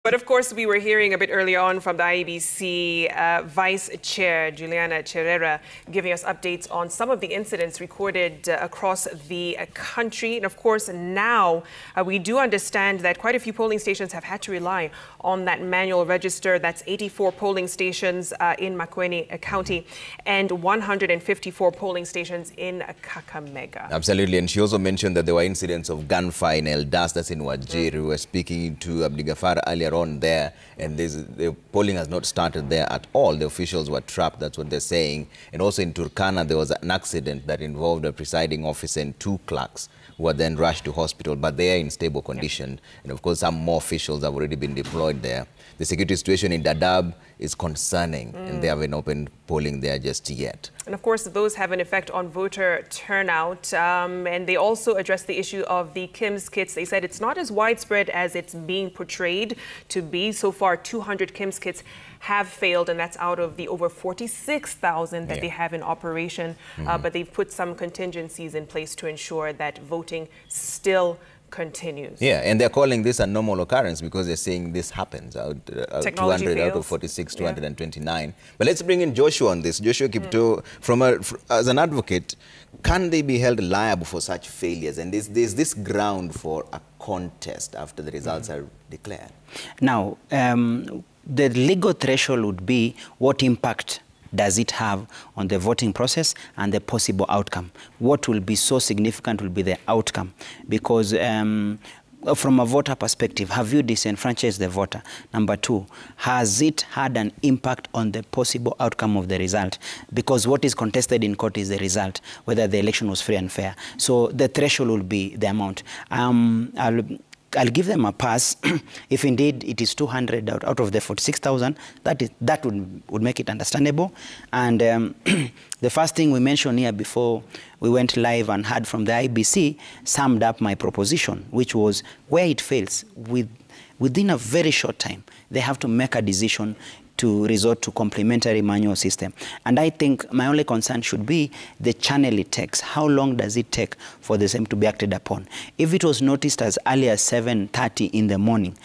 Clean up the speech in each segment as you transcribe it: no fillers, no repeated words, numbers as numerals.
But of course, we were hearing a bit earlier on from the IEBC Vice Chair, Juliana Cherera, giving us updates on some of the incidents recorded across the country. And of course, now we do understand that quite a few polling stations have had to rely on that manual register. That's 84 polling stations in Makueni County and 154 polling stations in Kakamega. Absolutely. And she also mentioned that there were incidents of gunfire in El Das, that's in Wajir. We were speaking to Abdigafar earlier on there, and the polling has not started there at all. The officials were trapped, that's what they're saying. And also in Turkana, there was an accident that involved a presiding officer and 2 clerks who were then rushed to hospital, but they are in stable condition. And of course, some more officials have already been deployed there. The security situation in Dadaab is concerning, and they haven't opened polling there just yet. And of course, those have an effect on voter turnout. And they also addressed the issue of the KIMS kits. They said it's not as widespread as it's being portrayed to be. So far, 200 KIMS kits have failed, and that's out of the over 46,000 that they have in operation. But they've put some contingencies in place to ensure that voting still continues. Yeah, and they're calling this a normal occurrence because they're saying this happens. 200 out of 46, 229. But let's bring in Joshua on this. Joshua Kiptoo, as an advocate, can they be held liable for such failures? And there's this ground for a contest after the results are declared. Now, the legal threshold would be what impact does it have on the voting process and the possible outcome. What will be so significant will be the outcome. Because from a voter perspective, have you disenfranchised the voter? Number 2, has it had an impact on the possible outcome of the result? Because what is contested in court is the result, whether the election was free and fair. So the threshold will be the amount. I'll give them a pass if indeed it is 200 out of the 46,000. That would make it understandable. And the first thing we mentioned here before we went live and heard from the IEBC summed up my proposition, which was where it fails, within a very short time, they have to make a decision to resort to complementary manual system. And I think my only concern should be the channel it takes. How long does it take for the same to be acted upon? If it was noticed as early as 7:30 in the morning,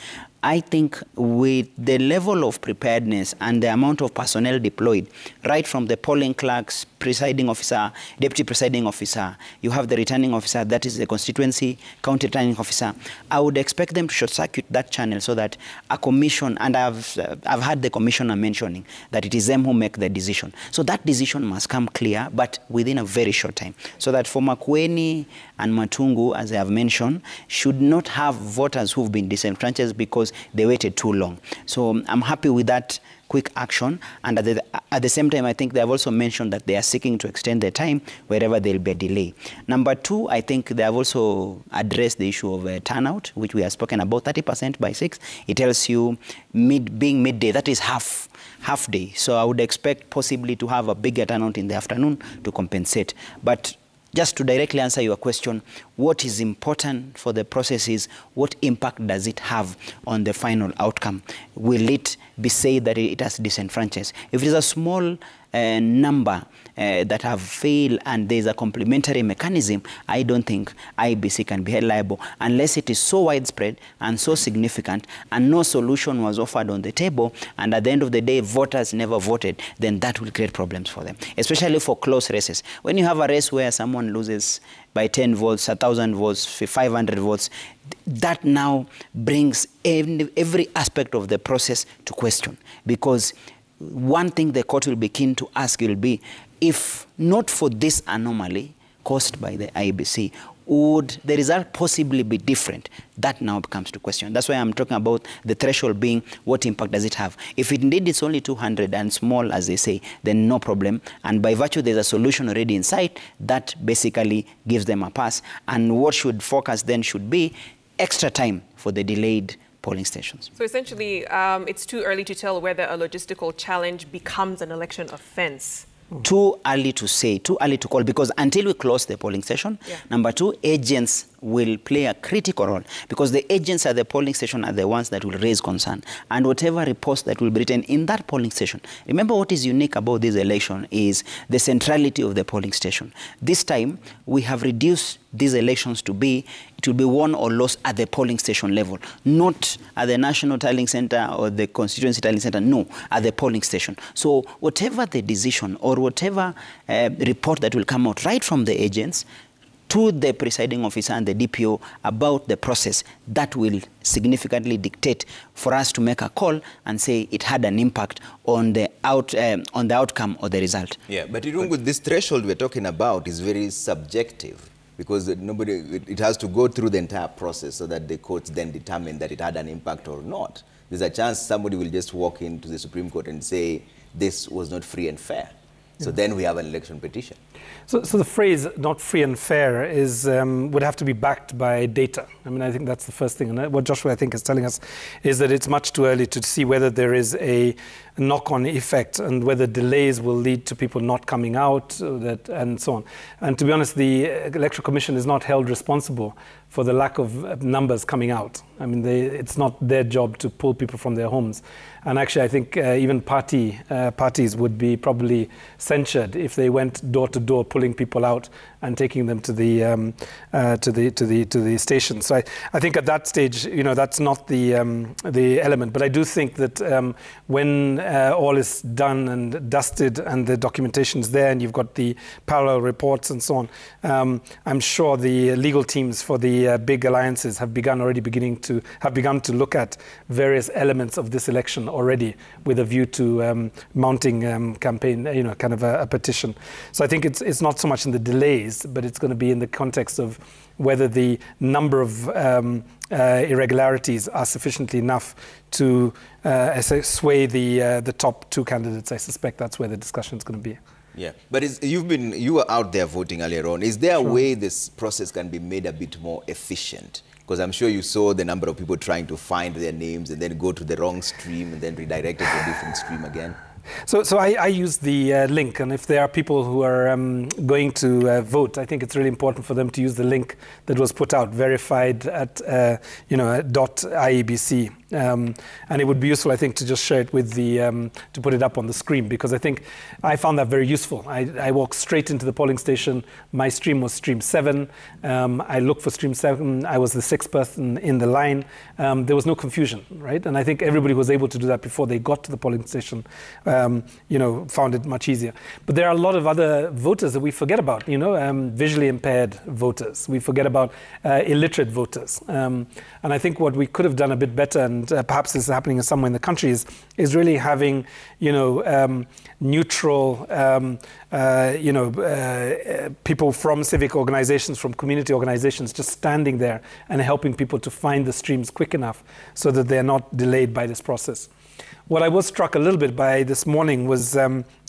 I think with the level of preparedness and the amount of personnel deployed, right from the polling clerks, presiding officer, deputy presiding officer, you have the returning officer, that is the constituency, county returning officer, I would expect them to short circuit that channel so that a commission, and I've had the commissioner mentioning that it is them who make the decision. So that decision must come clear, but within a very short time. So that for Makueni and Matungu, as I have mentioned, should not have voters who've been disenfranchised because they waited too long. So I'm happy with that quick action. And at the same time, I think they have also mentioned that they are seeking to extend the time wherever there will be a delay. Number 2, I think they have also addressed the issue of turnout, which we have spoken about, 30% by 6. It tells you being midday, that is half day. So I would expect possibly to have a bigger turnout in the afternoon to compensate. But just to directly answer your question, what is important for the process is what impact does it have on the final outcome? Will it be said that it has disenfranchised? If it is a small number that have failed and there's a complementary mechanism, I don't think IEBC can be held liable unless it is so widespread and so significant and no solution was offered on the table, and at the end of the day voters never voted, then that will create problems for them, especially for close races. When you have a race where someone loses by 10 votes, 1,000 votes, 500 votes, that now brings every aspect of the process to question. Because one thing the court will be keen to ask will be, if not for this anomaly caused by the IEBC, would the result possibly be different? That now becomes to question. That's why I'm talking about the threshold being what impact does it have. If indeed it's only 200 and small, as they say, then no problem. And by virtue there's a solution already in sight, that basically gives them a pass. And what should focus then should be extra time for the delayed polling stations. So essentially, it's too early to tell whether a logistical challenge becomes an election offense. Too early to say, too early to call, because until we close the polling station, number 2, agents will play a critical role because the agents at the polling station are the ones that will raise concern. And whatever reports that will be written in that polling station, remember what is unique about this election is the centrality of the polling station. This time, we have reduced these elections to be, it will be won or lost at the polling station level, not at the national tallying center or the constituency tallying center, no, at the polling station. So whatever the decision or whatever report that will come out right from the agents to the presiding officer and the DPO about the process, that will significantly dictate for us to make a call and say it had an impact on the outcome or the result. Yeah, but with this threshold we're talking about is very subjective, because it has to go through the entire process so that the courts then determine that it had an impact or not. There's a chance somebody will just walk into the Supreme Court and say this was not free and fair. So then we have an election petition. So the phrase "not free and fair" is would have to be backed by data. I mean, I think that's the first thing. And what Joshua, I think, is telling us is that it's much too early to see whether there is a knock-on effect and whether delays will lead to people not coming out and so on. And to be honest, the Electoral Commission is not held responsible for the lack of numbers coming out. I mean, it's not their job to pull people from their homes. And actually, I think even parties would be probably censured if they went door to door, pulling people out and taking them to the station. So I think at that stage, that's not the element. But I do think that when all is done and dusted and the documentation is there and you've got the parallel reports and so on, I'm sure the legal teams for the big alliances have begun to look at various elements of this election already with a view to mounting campaign, kind of a petition. So I think it's not so much in the delays, but it's going to be in the context of whether the number of irregularities are sufficiently enough to sway the top two candidates. I suspect that's where the discussion is going to be. Yeah, but you were out there voting earlier on. Is there a way this process can be made a bit more efficient? Because I'm sure you saw the number of people trying to find their names and then go to the wrong stream and then redirect it to a different stream again. So I use the link, and if there are people who are going to vote, I think it's really important for them to use the link that was put out, verified at .iebc. And it would be useful, I think, to just share it with to put it up on the screen, because I think I found that very useful. I walked straight into the polling station. My stream was stream 7. I looked for stream 7. I was the 6th person in the line. There was no confusion, right? And I think everybody was able to do that before they got to the polling station, found it much easier. But there are a lot of other voters that we forget about, visually impaired voters. We forget about illiterate voters. And I think what we could have done a bit better, and perhaps this is happening somewhere in the country, is really having, neutral, people from civic organizations, from community organizations, just standing there and helping people to find the streams quick enough so that they're not delayed by this process. What I was struck a little bit by this morning was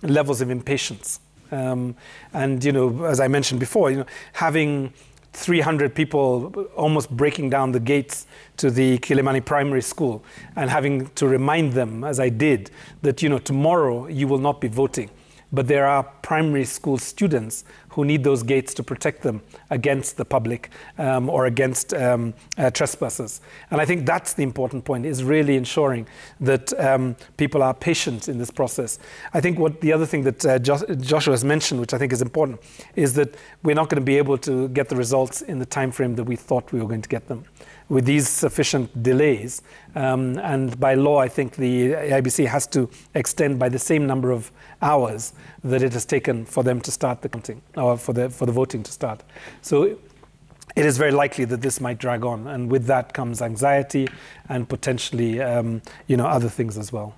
levels of impatience. And, as I mentioned before, having 300 people almost breaking down the gates to the Kilimani Primary School and having to remind them, as I did, that, tomorrow you will not be voting. But there are primary school students who need those gates to protect them against the public or against trespassers. And I think that's the important point, is really ensuring that people are patient in this process. I think the other thing that Joshua has mentioned, which I think is important, is that we're not going to be able to get the results in the time frame that we thought we were going to get them, with these sufficient delays. And by law, I think the IEBC has to extend by the same number of hours that it has taken for them to start the counting, or for the voting to start. So it is very likely that this might drag on, and with that comes anxiety and potentially other things as well.